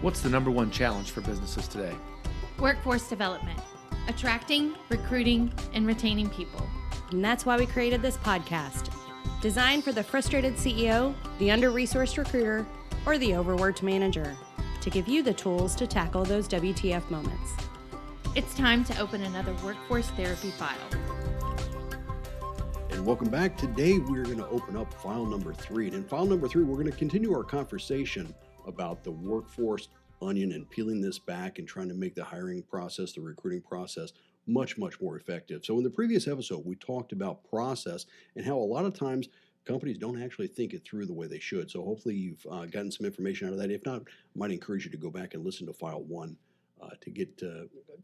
What's the number one challenge for businesses today? Workforce development, attracting, recruiting, and retaining people. And that's why we created this podcast, designed for the frustrated CEO, the under-resourced recruiter, or the overworked manager, to give you the tools to tackle those WTF moments. It's time to open another workforce therapy file. And welcome back. Today we're going to open up file number 3. And in file number 3, we're going to continue our conversation about the workforce onion and peeling this back and trying to make the hiring process, the recruiting process, much more effective. So in the previous episode, we talked about process and how a lot of times companies don't actually think it through the way they should. So hopefully you've gotten some information out of that. If not, I might encourage you to go back and listen to file 1 to get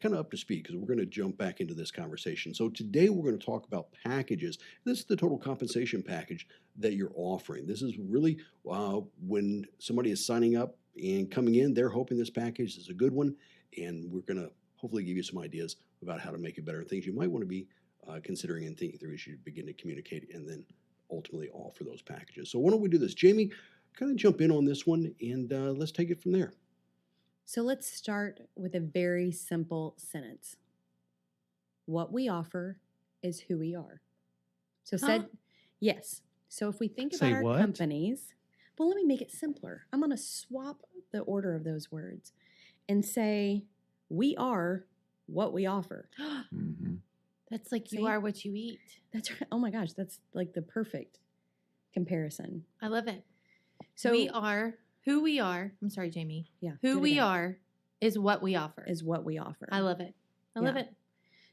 kind of up to speed, because we're going to jump back into this conversation. So today we're going to talk about packages. This is the total compensation package that you're offering. This is really when somebody is signing up and coming in, they're hoping this package is a good one, and we're going to hopefully give you some ideas about how to make it better, things you might want to be considering and thinking through as you begin to communicate and then ultimately offer those packages. So why don't we do this? Jamie, kind of jump in on this one, and let's take it from there. So let's start with a very simple sentence. What we offer is who we are. So yes. So if we think about our companies, well, let me make it simpler. I'm going to swap the order of those words and say, we are what we offer. Mm-hmm. That's like you are what you eat. That's right. Oh my gosh, that's like the perfect comparison. I love it. So we are who we are. I'm sorry, Jamie. Yeah. Who we are is what we offer. Is what we offer. I love it. I love it.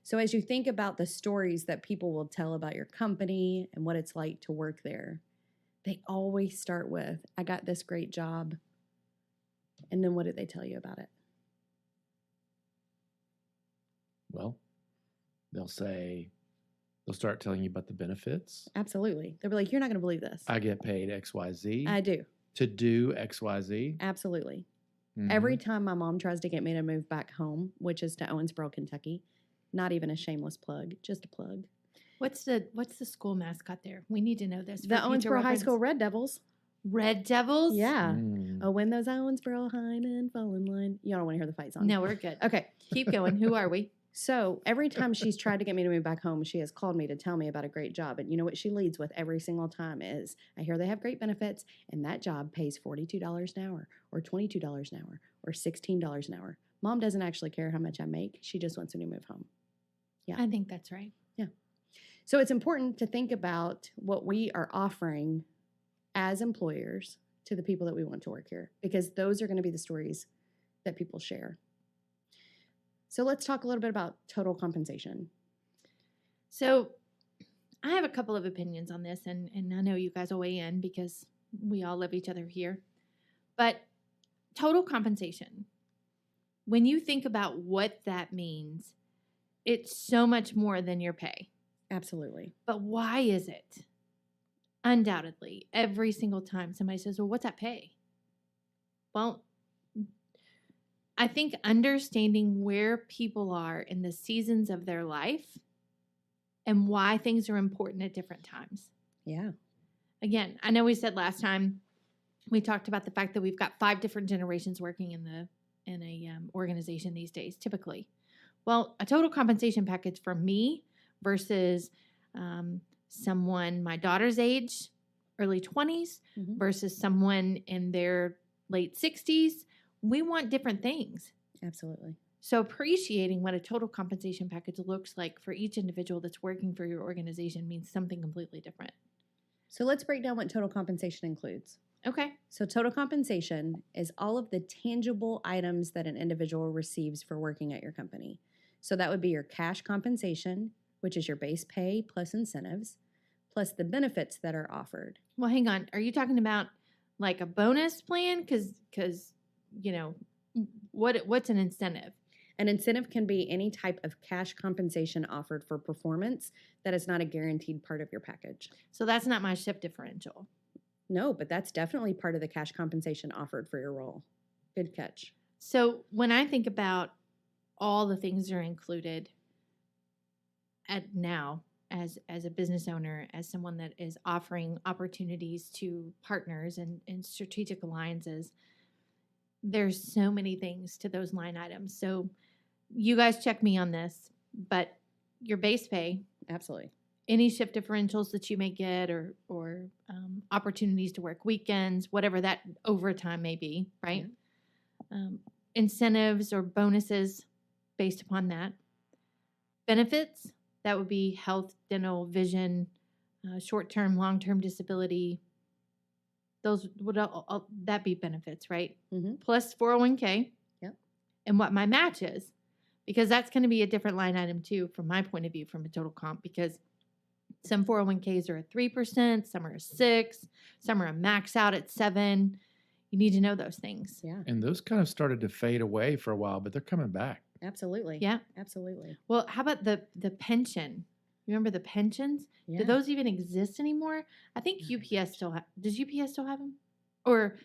So as you think about the stories that people will tell about your company and what it's like to work there, they always start with, I got this great job. And then what did they tell you about it? Well, they'll start telling you about the benefits. Absolutely. They'll be like, you're not going to believe this. I get paid XYZ. I do. To do XYZ. Absolutely. Mm-hmm. Every time my mom tries to get me to move back home, which is to Owensboro, Kentucky, not even a shameless plug, just a plug. What's the school mascot there? We need to know this. The Owensboro High School Red Devils. Red Devils? Yeah. Oh, when those Owensboro Highmen fall in line. You don't want to hear the fight song. No, we're good. Okay. Keep going. Who are we? So every time she's tried to get me to move back home, she has called me to tell me about a great job. And you know what she leads with every single time is, I hear they have great benefits, and that job pays $42 an hour or $22 an hour or $16 an hour. Mom doesn't actually care how much I make. She just wants me to move home. Yeah. I think that's right. Yeah. So it's important to think about what we are offering as employers to the people that we want to work here, because those are going to be the stories that people share. So let's talk a little bit about total compensation. So I have a couple of opinions on this, and I know you guys will weigh in because we all love each other here. But total compensation, when you think about what that means, it's so much more than your pay. Absolutely. But why is it? Undoubtedly, every single time somebody says, well, what's that pay? Well, I think understanding where people are in the seasons of their life and why things are important at different times. Yeah. Again, I know we said last time we talked about the fact that we've got 5 different generations working in a organization these days, typically. Well, a total compensation package for me versus someone my daughter's age, early 20s, versus someone in their late 60s, we want different things. Absolutely. So appreciating what a total compensation package looks like for each individual that's working for your organization means something completely different. So let's break down what total compensation includes. Okay. So total compensation is all of the tangible items that an individual receives for working at your company. So that would be your cash compensation, which is your base pay plus incentives, plus the benefits that are offered. Well, hang on. Are you talking about like a bonus plan? Because you know, what's an incentive? An incentive can be any type of cash compensation offered for performance that is not a guaranteed part of your package. So that's not my shift differential. No, but that's definitely part of the cash compensation offered for your role. Good catch. So when I think about all the things that are included at now as a business owner, as someone that is offering opportunities to partners and strategic alliances, there's so many things to those line items. So you guys check me on this, but your base pay, Absolutely. any shift differentials that you may get, or opportunities to work weekends, whatever that overtime may be, right? Incentives or bonuses based upon that. Benefits, that would be health, dental, vision, short-term, long-term disability. Those would all that be benefits, right? Mm-hmm. Plus 401k. Yep. And what my match is, because that's going to be a different line item too, from my point of view, from a total comp, because some 401ks are at 3%, some are at 6%, some are a max out at 7%. You need to know those things. Yeah. And those kind of started to fade away for a while, but they're coming back. Absolutely. Yeah. Absolutely. Well, how about the pension? You remember the pensions? Yeah. Do those even exist anymore? I think UPS still does UPS still have them? Or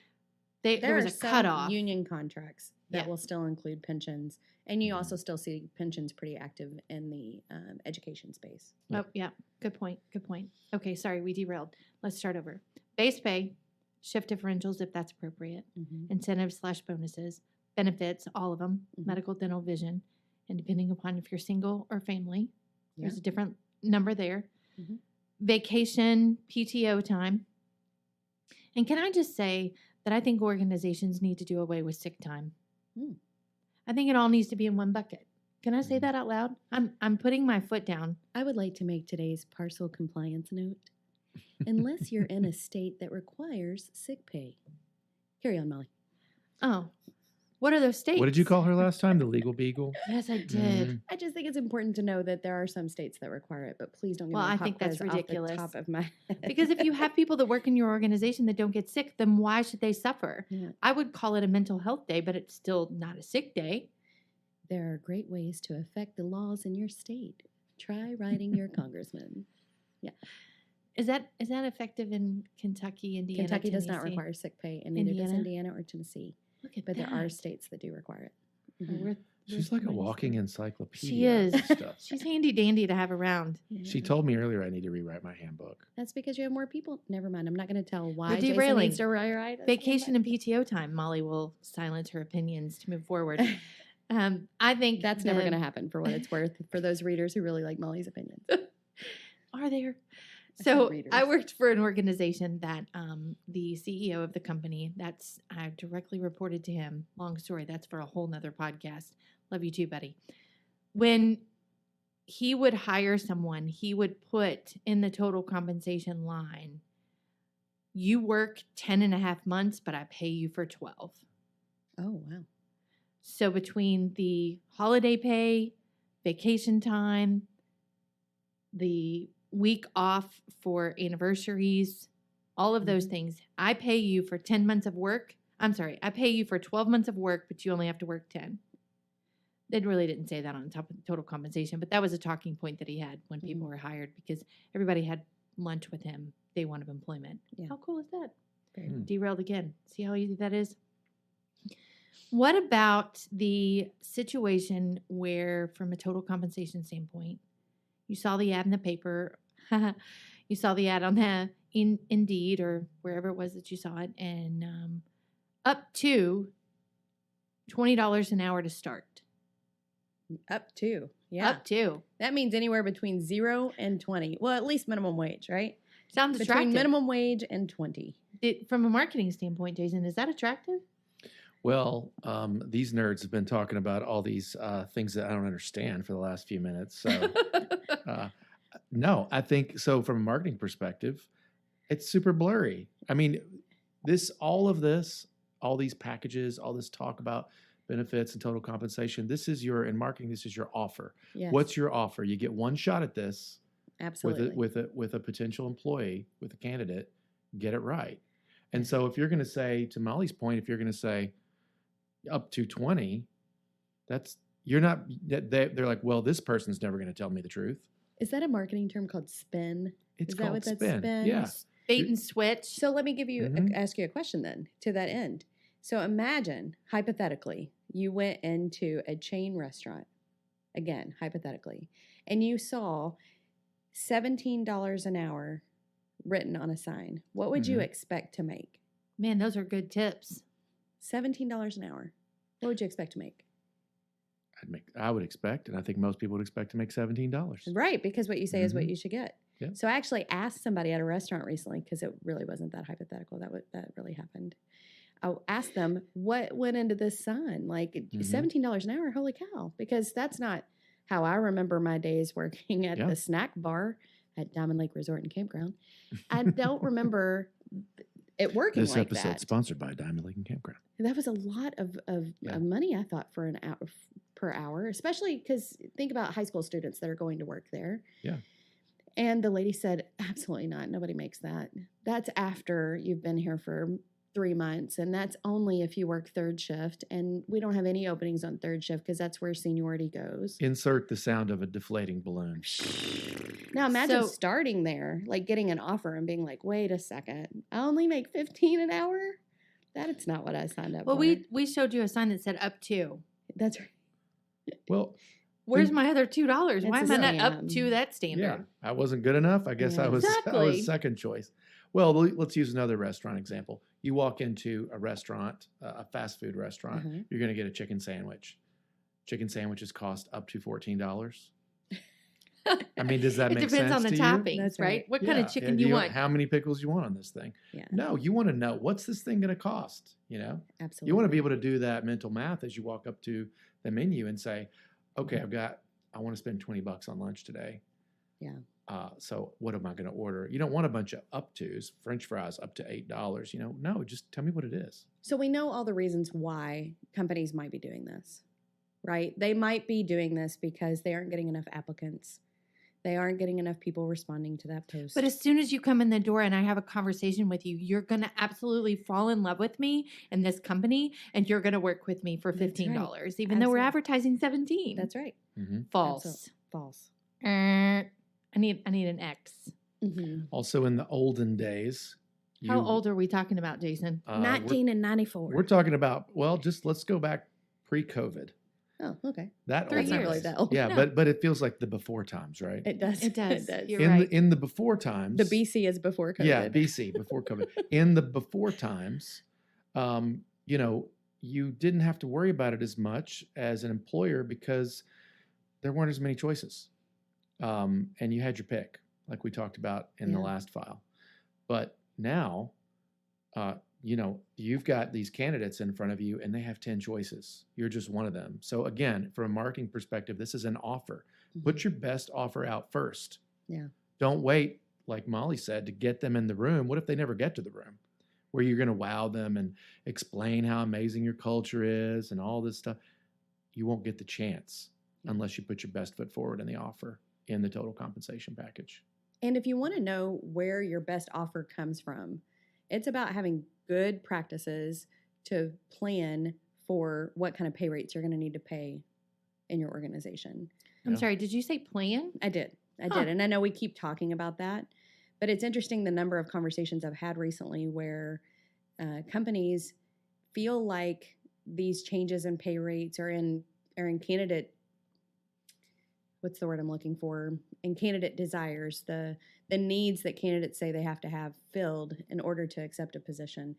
there There was are a some cutoff. union contracts that Yeah. will still include pensions, and you Mhm. also still see pensions pretty active in the education space. Oh, yeah. Good point. Good point. Okay, sorry, we derailed. Let's start over. Base pay, shift differentials if that's appropriate, Mm-hmm. incentives/bonuses, benefits, all of them, Mhm. medical, dental, vision, and depending upon if you're single or family, Yeah. there's a different number there. Mhm. Vacation, PTO time. And can I just say that I think organizations need to do away with sick time? Mm. I think it all needs to be in one bucket. Can I say Mhm. that out loud? I'm putting my foot down. I would like to make today's parcel compliance note. Unless you're in a state that requires sick pay. Carry on, Molly. Oh, what are those states? What did you call her last time? The legal beagle? Yes, I did. Mhm. I just think it's important to know that there are some states that require it, but please don't give Well, me a I pop think that's quiz off ridiculous. the top of my head. Because if you have people that work in your organization that don't get sick, then why should they suffer? Yeah. I would call it a mental health day, but it's still not a sick day. There are great ways to affect the laws in your state. Try writing your congressman. Is that effective in Kentucky, Indiana, Kentucky does not Tennessee? require sick pay, and neither does Indiana? Indiana or Tennessee. Look at But that. there are states that do require it. Oh, Mhm. we're She's like a mighty walking smart. encyclopedia. She is. of Stuff. She's handy dandy to have around. She Yeah. told me earlier I need to rewrite my handbook. That's because you have more people. Never mind. I'm not going to tell why Jason derailing. needs to rewrite his Vacation handbook. and PTO time. Molly will silence her opinions to move forward. I think That's never going to happen for what it's worth for those readers who really like Molly's opinions. Are there? I said So readers. I worked for an organization that the CEO of the company, I directly reported to him. Long story. That's for a whole nother podcast. Love you too, buddy. When he would hire someone, he would put in the total compensation line, you work 10 and a half months, but I pay you for 12. Oh, wow. So between the holiday pay, vacation time, the week off for anniversaries, all of those things, I pay you for 10 months of work. I'm sorry, I pay you for 12 months of work, but you only have to work 10. They really didn't say that on top of the total compensation, but that was a talking point that he had when people were hired because everybody had lunch with him day one of employment. Yeah. How cool is that? Very Hmm. Derailed again. See how easy that is? What about the situation where, from a total compensation standpoint, you saw the ad in the paper, you saw the ad on the Indeed or wherever it was that you saw it, and up to $20 an hour to start. Up to. Yeah. Up to. That means anywhere between 0 and 20. Well, at least minimum wage, right? Sounds Between attractive. minimum wage and 20. From a marketing standpoint, Jason, is that attractive? Well, these nerds have been talking about all these things that I don't understand for the last few minutes. So, no, I think so. From a marketing perspective, it's super blurry. I mean, all these packages, all this talk about benefits and total compensation. In marketing, this is your offer. Yes. What's your offer? You get one shot at this Absolutely. with a potential employee, with a candidate. Get it right. And so, if you're going to say, to Molly's point, if you're going to say up to 20, they're like, well, this person's never going to tell me the truth. Is that a marketing term called spin? It's Is that called what that's spin. spin? Yeah. Bait and switch. So let me give you Mhm. ask you a question then to that end. So imagine, hypothetically, you went into a chain restaurant, again, hypothetically, and you saw $17 an hour written on a sign. What would you Mhm. expect to make? Man, those are good tips. $17 an hour. What would you expect to make? I would expect, and I think most people would expect to make $17. Right, because what you say is what Mhm. you should get. Yeah. So I actually asked somebody at a restaurant recently, because it really wasn't that hypothetical. That really happened. I asked them what went into this sign, like Mhm. $17 an hour. Holy cow! Because that's not how I remember my days working at Yeah. the snack bar at Diamond Lake Resort and Campground. I don't remember it working This like episode that. sponsored by Diamond Lake and Campground. That was a lot of Yeah. money, I thought, for an hour per hour, especially because think about high school students that are going to work there. Yeah. And the lady said, absolutely not. Nobody makes that. That's after you've been here for 3 months. And that's only if you work third shift. And we don't have any openings on third shift because that's where seniority goes. Insert the sound of a deflating balloon. Now imagine So- starting there, like getting an offer and being like, wait a second, I only make 15 an hour? That's not what I signed up Well, for. we showed you a sign that said up to. That's right. Well, Where's Think- my other $2? Why It's am a I not up scam. to that standard? yeah, I wasn't good enough. I guess Yeah. I was Exactly. second choice. Well, let's use another restaurant example. You walk into a restaurant, a fast food restaurant, Uh-huh. you're going to get a chicken sandwich. Chicken sandwiches cost up to $14. I mean, does that It make depends sense on the to you? toppings, That's right? right. What kind Yeah, of chicken yeah, you want? How many pickles you want on this thing? Yeah, No, you want to know, what's this thing going to cost? You know, absolutely. you want to be able to do that mental math as you walk up to the menu and say, okay, I want to spend $20 on lunch today. Yeah. So what am I going to order? You don't want a bunch of up tos, French fries up to $8. No, just tell me what it is. So we know all the reasons why companies might be doing this, right? They might be doing this because they aren't getting enough applicants. They aren't getting enough people responding to that post. But as soon as you come in the door and I have a conversation with you, you're going to absolutely fall in love with me and this company, and you're going to work with me for That's right. $15, even though we're Absolutely. advertising 17. That's right. Mm-hmm. false. False. I need an X. Mm-hmm. Also, in the olden days, How old are we talking about, Jason? we're- 1994. We're talking about, let's go back pre-COVID. Oh, okay. That 3 old That's not really years. that old. Yeah, No. but it feels like the before times, right? It does. It does. It does. You're in right. the before times, The BC is before COVID. yeah, BC before COVID. In the before times, you didn't have to worry about it as much as an employer because there weren't as many choices, and you had your pick, like we talked about in the Yeah. last file. But now, you've got these candidates in front of you, and they have 10 choices. You're just one of them. So again, from a marketing perspective, this is an offer. Put your best offer out first. Yeah. Don't wait, like Molley said, to get them in the room. What if they never get to the room? Where you're going to wow them and explain how amazing your culture is and all this stuff. You won't get the chance unless you put your best foot forward in the offer in the total compensation package. And if you want to know where your best offer comes from, it's about having good practices to plan for what kind of pay rates you're going to need to pay in your organization. I'm Yeah. sorry, did you say plan? I did. Huh. And I know we keep talking about that, but it's interesting the number of conversations I've had recently where companies feel like these changes in pay rates are in candidate, what's the word I'm looking for? In candidate desires, the needs that candidates say they have to have filled in order to accept a position.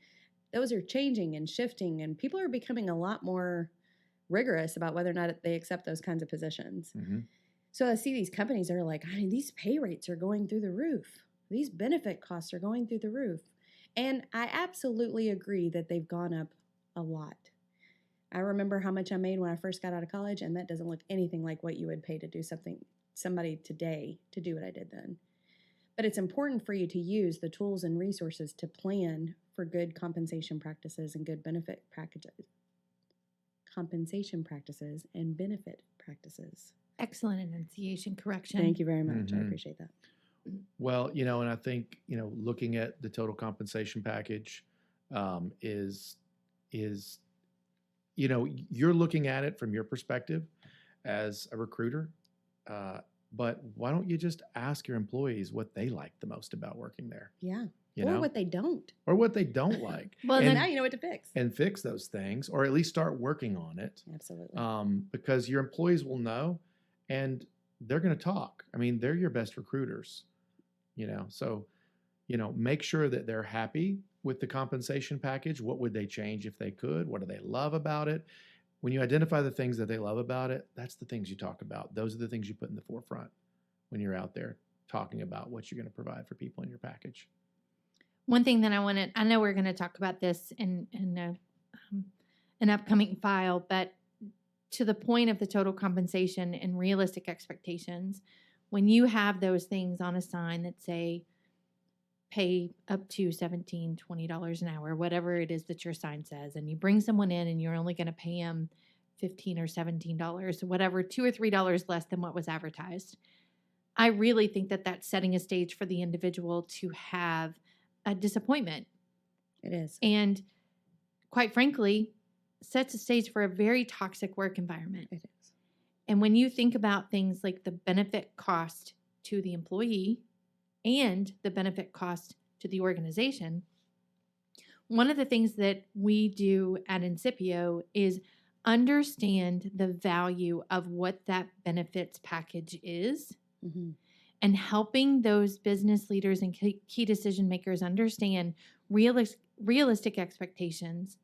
Those are changing and shifting, and people are becoming a lot more rigorous about whether or not they accept those kinds of positions. Mm-hmm. So I see these companies that are like, these pay rates are going through the roof. These benefit costs are going through the roof. And I absolutely agree that they've gone up a lot. I remember how much I made when I first got out of college, and that doesn't look anything like what you would pay to do somebody today to do what I did then. But it's important for you to use the tools and resources to plan for good compensation practices and good benefit packages. Compensation practices and benefit practices. Excellent enunciation correction. Thank you very much. I Mhm. appreciate that. Well, and I think, looking at the total compensation package is, you're looking at it from your perspective as a recruiter. But why don't you just ask your employees what they like the most about working there? Yeah. You Or know, what they don't. or what they don't like, Well, And then now you know what to fix. and fix those things, or at least start working on it. Absolutely. Because your employees will know, and they're going to talk. I mean, they're your best recruiters, so make sure that they're happy with the compensation package. What would they change if they could? What do they love about it? When you identify the things that they love about it, that's the things you talk about. Those are the things you put in the forefront when you're out there talking about what you're going to provide for people in your package. One thing that I know we're going to talk about this in an upcoming file, but to the point of the total compensation and realistic expectations, when you have those things on a sign that say pay up to $17, $20 an hour, whatever it is that your sign says, and you bring someone in and you're only going to pay them $15 or $17, whatever, $2 or $3 less than what was advertised. I really think that that's setting a stage for the individual to have a disappointment. It is. And quite frankly, sets a stage for a very toxic work environment. It is. And when you think about things like the benefit cost to the employee and the benefit cost to the organization, one of the things that we do at Incipio is understand the value of what that benefits package is, and helping those business leaders and key decision makers understand realistic expectations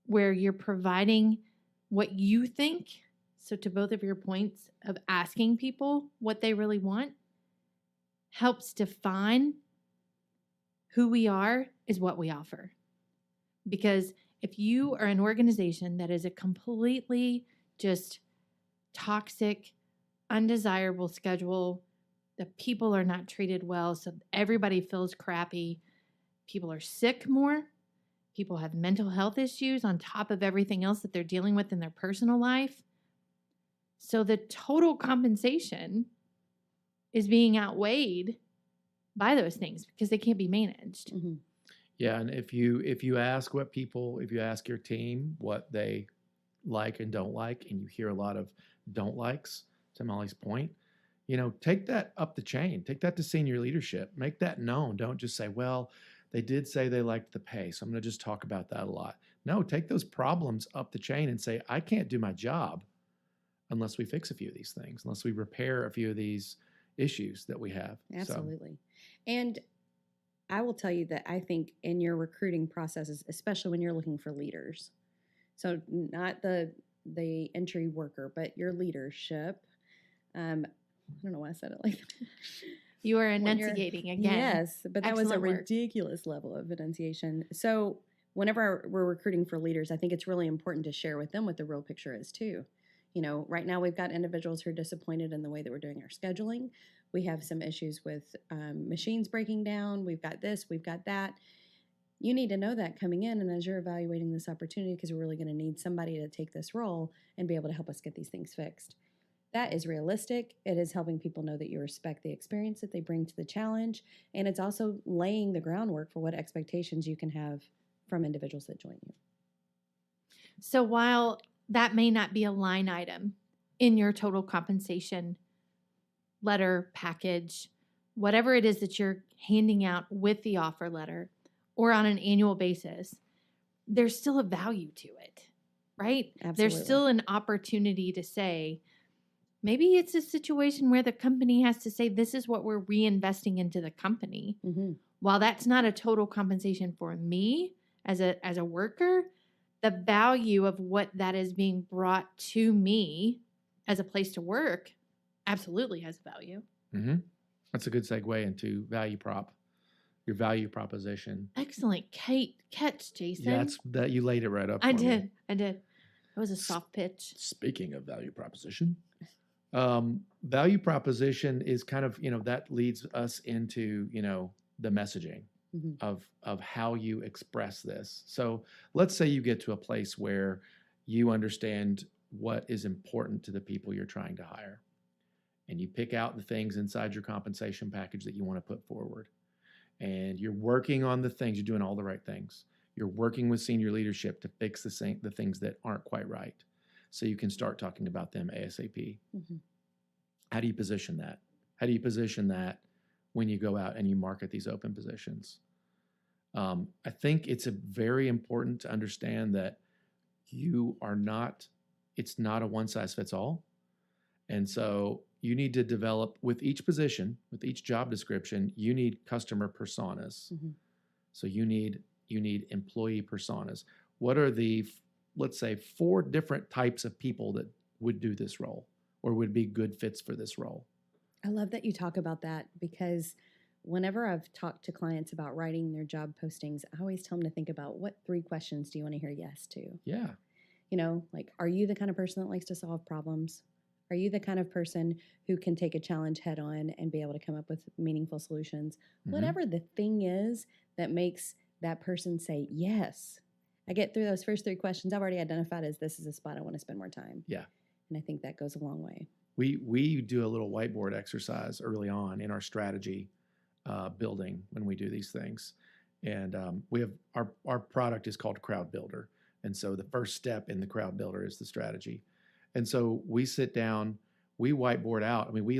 where you're providing what you think. So to both of your points of asking people what they really want helps define who we are is what we offer. Because if you are an organization that is a completely just toxic, undesirable schedule, the people are not treated well, so everybody feels crappy, people are sick more, people have mental health issues on top of everything else that they're dealing with in their personal life. So the total compensation is being outweighed by those things because they can't be managed. Yeah, and if you ask your team what they like and don't like, and you hear a lot of don't likes, to Molley's point, take that up the chain, take that to senior leadership, make that known. Don't just say, well, they did say they liked the pay, so I'm going to just talk about that a lot. No, take those problems up the chain and say, I can't do my job unless we fix a few of these things, unless we repair a few of these issues that we have. Absolutely. And I will tell you that I think in your recruiting processes, especially when you're looking for leaders, so not the entry worker, but your leadership. I don't know why I said it like that. You are enunciating again. Yes, but that was a Excellent work. ridiculous level of enunciation. So whenever we're recruiting for leaders, I think it's really important to share with them what the real picture is too. Right now we've got individuals who are disappointed in the way that we're doing our scheduling. We have some issues with machines breaking down. We've got this, we've got that. You need to know that coming in, and as you're evaluating this opportunity, because we're really going to need somebody to take this role and be able to help us get these things fixed. That is realistic. It is helping people know that you respect the experience that they bring to the challenge, and it's also laying the groundwork for what expectations you can have from individuals that join you. So while that may not be a line item in your total compensation letter, package, whatever it is that you're handing out with the offer letter or on an annual basis, there's still a value to it, right? Absolutely. There's still an opportunity to say, maybe it's a situation where the company has to say, this is what we're reinvesting into the company. While that's not a total compensation for me as a worker, the value of what that is being brought to me as a place to work absolutely has value. That's a good segue into value prop, your value proposition. Excellent. Catch, Jason. Yeah, that you laid it right up. I for did. me. It was a soft pitch. Speaking of value proposition, value proposition is kind of, that leads us into, the messaging of how you express this. So let's say you get to a place where you understand what is important to the people you're trying to hire, and you pick out the things inside your compensation package that you want to put forward, and you're working on the things, you're doing all the right things. You're working with senior leadership to fix the things that aren't quite right, so you can start talking about them ASAP. How do you position that? How do you position that when you go out and you market these open positions? I think it's very important to understand that it's not a one size fits all. And so, you need to develop with each position, with each job description, you need customer personas. Mhm. So you need employee personas. What are the, let's say, 4 different types of people that would do this role or would be good fits for this role? I love that you talk about that, because whenever I've talked to clients about writing their job postings, I always tell them to think about, what 3 questions do you want to hear yes to? Yeah. You know, like, are you the kind of person that likes to solve problems? Are you the kind of person who can take a challenge head on and be able to come up with meaningful solutions? Mhm. Whatever the thing is that makes that person say yes. I get through those first 3 questions, I've already identified as, this is a spot I want to spend more time. Yeah. And I think that goes a long way. We do a little whiteboard exercise early on in our strategy building when we do these things. And we have our product is called Crowd Builder. And so the first step in the Crowd Builder is the strategy. And so we sit down, we whiteboard out. I mean, we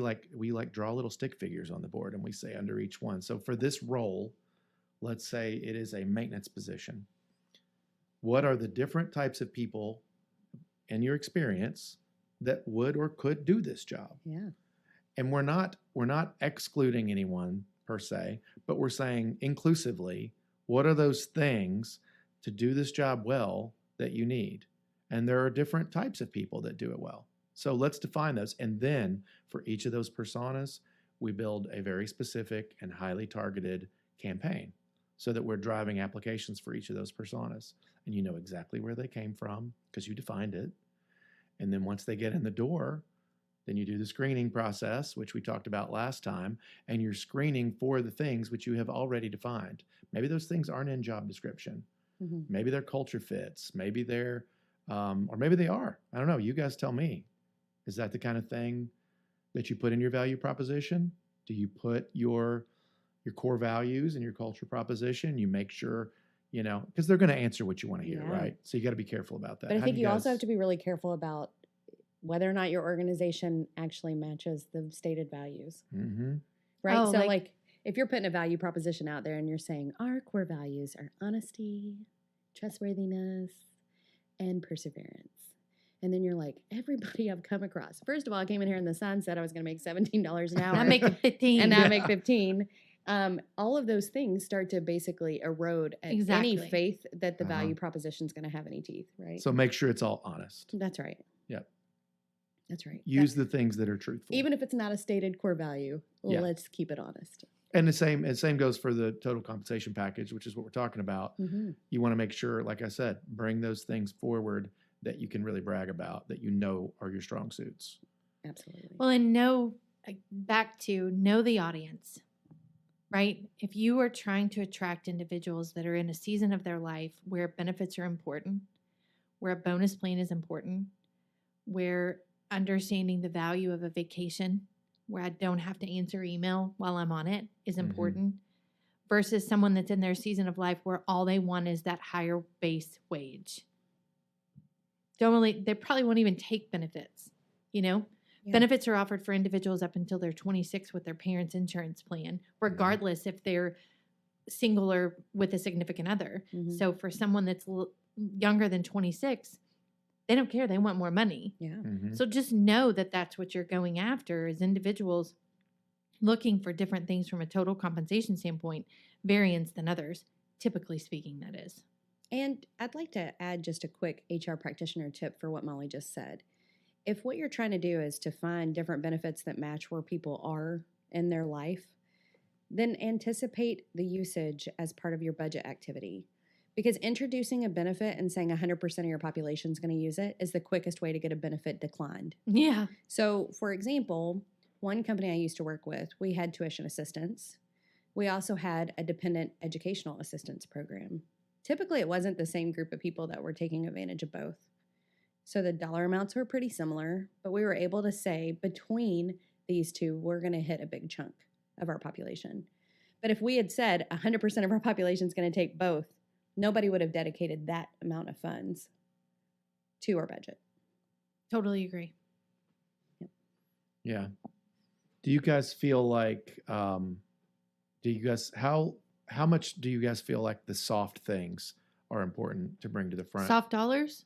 draw little stick figures on the board, and we say under each one. So for this role, let's say it is a maintenance position. What are the different types of people in your experience that would or could do this job? Yeah. And we're not excluding anyone per se, but we're saying inclusively, what are those things to do this job well that you need? And there are different types of people that do it well. So let's define those. And then for each of those personas, we build a very specific and highly targeted campaign so that we're driving applications for each of those personas. And you know exactly where they came from because you defined it. And then once they get in the door, then you do the screening process, which we talked about last time, and you're screening for the things which you have already defined. Maybe those things aren't in job description. Mm-hmm. Maybe they're culture fits. Maybe they're, or maybe they are. I don't know. You guys tell me. Is that the kind of thing that you put in your value proposition? Do you put your core values in your culture proposition? You make sure, because they're going to answer what you want to hear, Yeah. right? So you got to be careful about that. But I How think do you guys- also have to be really careful about whether or not your organization actually matches the stated values. Mhm. Right? Oh, So like- like if you're putting a value proposition out there and you're saying our core values are honesty, trustworthiness, and perseverance. And then you're like, everybody I've come across. First of all, I came in here and the sign said I was going to make $17 an hour. I make 15. and now I Yeah. make 15. All of those things start to basically erode any Exactly. faith that the Uh-huh. value proposition is going to have any teeth, right? So make sure it's all honest. That's right. Yep. That's right. Use the things that are truthful. Even if it's not a stated core value, Yeah. let's keep it honest. And the same goes for the total compensation package, which is what we're talking about. Mm-hmm. You want to make sure, like I said, bring those things forward that you can really brag about, that you know are your strong suits. Absolutely. Well, and back to know the audience, right? If you are trying to attract individuals that are in a season of their life where benefits are important, where a bonus plan is important, where understanding the value of a vacation, where I don't have to answer email while I'm on it is Mhm. important, versus someone that's in their season of life where all they want is that higher base wage. They probably won't even take benefits, Yeah. Benefits are offered for individuals up until they're 26 with their parents' insurance plan, regardless if they're single or with a significant other. Mhm. So for someone that's younger than 26, they don't care. They want more money. Yeah. Mhm. So just know that that's what you're going after is individuals looking for different things from a total compensation standpoint, variance than others, typically speaking, that is. And I'd like to add just a quick HR practitioner tip for what Molly just said. If what you're trying to do is to find different benefits that match where people are in their life, then anticipate the usage as part of your budget activity. Because introducing a benefit and saying 100% of your population is going to use it is the quickest way to get a benefit declined. Yeah. So, for example, one company I used to work with, we had tuition assistance. We also had a dependent educational assistance program. Typically, it wasn't the same group of people that were taking advantage of both. So the dollar amounts were pretty similar, but we were able to say between these two, we're going to hit a big chunk of our population. But if we had said 100% of our population is going to take both, nobody would have dedicated that amount of funds to our budget. Totally agree. Yeah. Do you guys feel like, how much do you guys feel like the soft things are important to bring to the front. Soft dollars?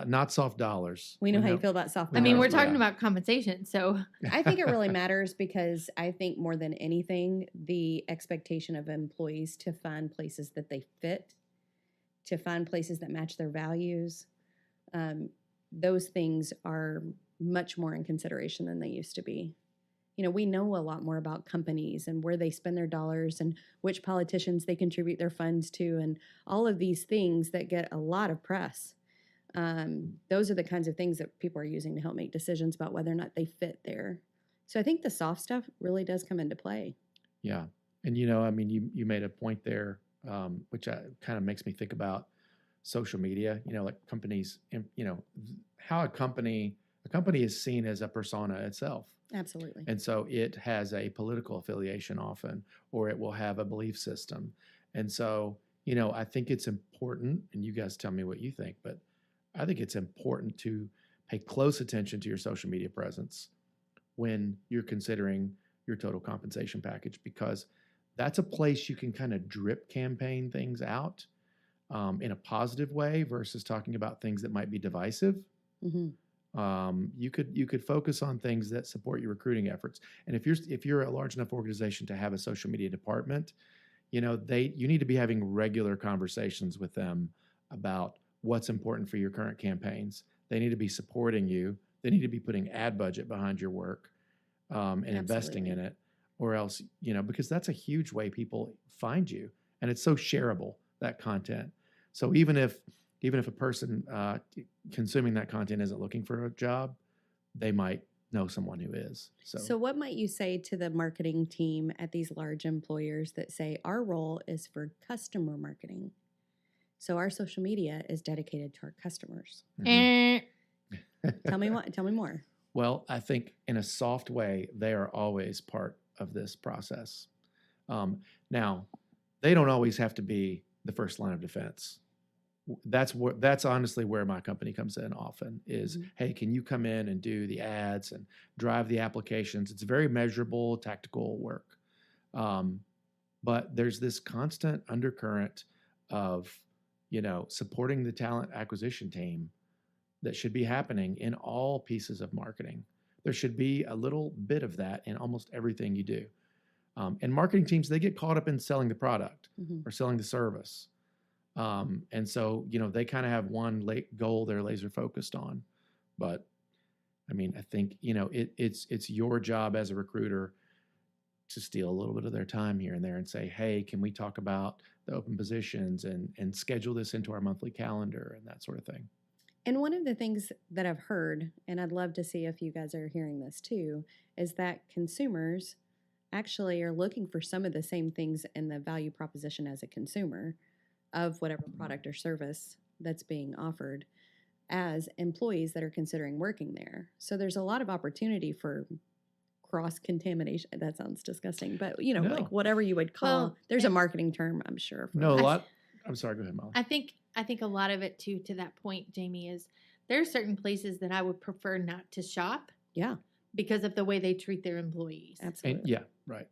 Not soft dollars. We know how you feel about soft I mean, dollars. we're talking Yeah. about compensation, so I think it really matters because I think more than anything, the expectation of employees to find places that they fit, to find places that match their values, those things are much more in consideration than they used to be. You know, we know a lot more about companies and where they spend their dollars and which politicians they contribute their funds to and all of these things that get a lot of press. Those are the kinds of things that people are using to help make decisions about whether or not they fit there. So I think the soft stuff really does come into play. Yeah. And, I mean, you made a point there, which kind of makes me think about social media, like companies, how a company is seen as a persona itself. Absolutely. And so it has a political affiliation often, or it will have a belief system. And so, I think it's important, and you guys tell me what you think, but I think it's important to pay close attention to your social media presence when you're considering your total compensation package, because that's a place you can kind of drip campaign things out in a positive way versus talking about things that might be divisive. Mm-hmm. You could focus on things that support your recruiting efforts. And if you're a large enough organization to have a social media department, you need to be having regular conversations with them about what's important for your current campaigns. They need to be supporting you. They need to be putting ad budget behind your work and investing in it, or else, because that's a huge way people find you, and it's so shareable, that content. So even if a person consuming that content isn't looking for a job, they might know someone who is. So what might you say to the marketing team at these large employers that say our role is for customer marketing? So our social media is dedicated to our customers. Tell me more. Well, I think in a soft way, they are always part of this process. Now, they don't always have to be the first line of defense. That's honestly where my company comes in often is, hey, can you come in and do the ads and drive the applications? It's very measurable, tactical work. But there's this constant undercurrent of, supporting the talent acquisition team that should be happening in all pieces of marketing. There should be a little bit of that in almost everything you do. And marketing teams, they get caught up in selling the product or selling the service. And so, they kind of have one goal they're laser focused on. But I mean, I think, it's your job as a recruiter to steal a little bit of their time here and there and say, hey, can we talk about the open positions and schedule this into our monthly calendar and that sort of thing. And one of the things that I've heard, and I'd love to see if you guys are hearing this too, is that consumers actually are looking for some of the same things in the value proposition as a consumer of whatever product or service that's being offered as employees that are considering working there. So there's a lot of opportunity for cross-contamination. That sounds disgusting, but No. like whatever you would call, Well, there's a marketing term, I'm sure. For No, a that. lot. I'm sorry, go ahead, Molly. I think a lot of it too, to that point, Jamie, is there are certain places that I would prefer not to shop Yeah, because of the way they treat their employees. absolutely. And, yeah, right.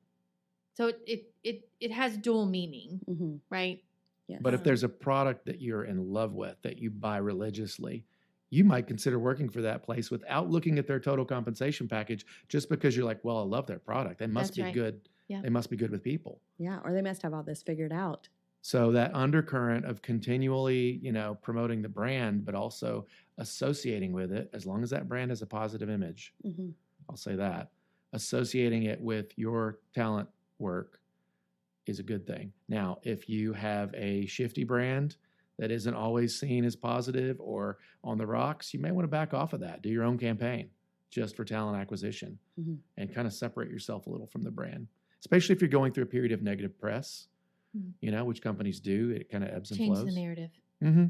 So it has dual meaning, Mm-hmm. right? Yes. But if there's a product that you're in love with that you buy religiously, you might consider working for that place without looking at their total compensation package, just because you're like, well, I love their product. They must That's be right. good. Yeah. They must be good with people. Yeah, or they must have all this figured out. So that undercurrent of continually, promoting the brand, but also associating with it, as long as that brand has a positive image, Mm-hmm. I'll say that, associating it with your talent work is a good thing. Now, if you have a shifty brand that isn't always seen as positive or on the rocks, you may want to back off of that. Do your own campaign just for talent acquisition and kind of separate yourself a little from the brand, especially if you're going through a period of negative press, which companies do. It kind of ebbs and Change flows. the narrative.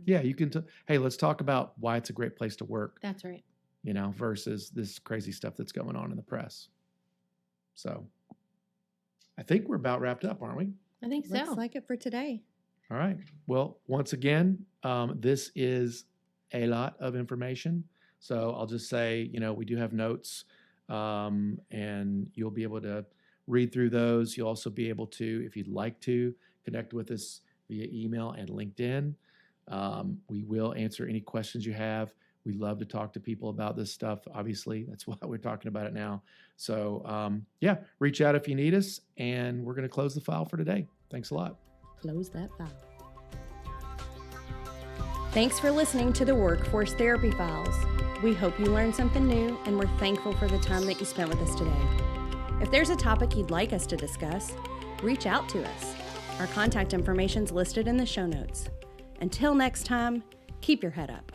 Yeah, you can. Hey, let's talk about why it's a great place to work, That's right. versus this crazy stuff that's going on in the press. So I think we're about wrapped up, aren't we? I think so. Looks like it for today. All right. Well, once again, this is a lot of information. So I'll just say, we do have notes, and you'll be able to read through those. You'll also be able to, if you'd like to, connect with us via email and LinkedIn. We will answer any questions you have. We love to talk to people about this stuff. Obviously, that's why we're talking about it now. So, yeah, reach out if you need us, and we're going to close the file for today. Thanks a lot. Close that file. Thanks for listening to the Workforce Therapy Files. We hope you learned something new, and we're thankful for the time that you spent with us today. If there's a topic you'd like us to discuss, reach out to us. Our contact information is listed in the show notes. Until next time, keep your head up.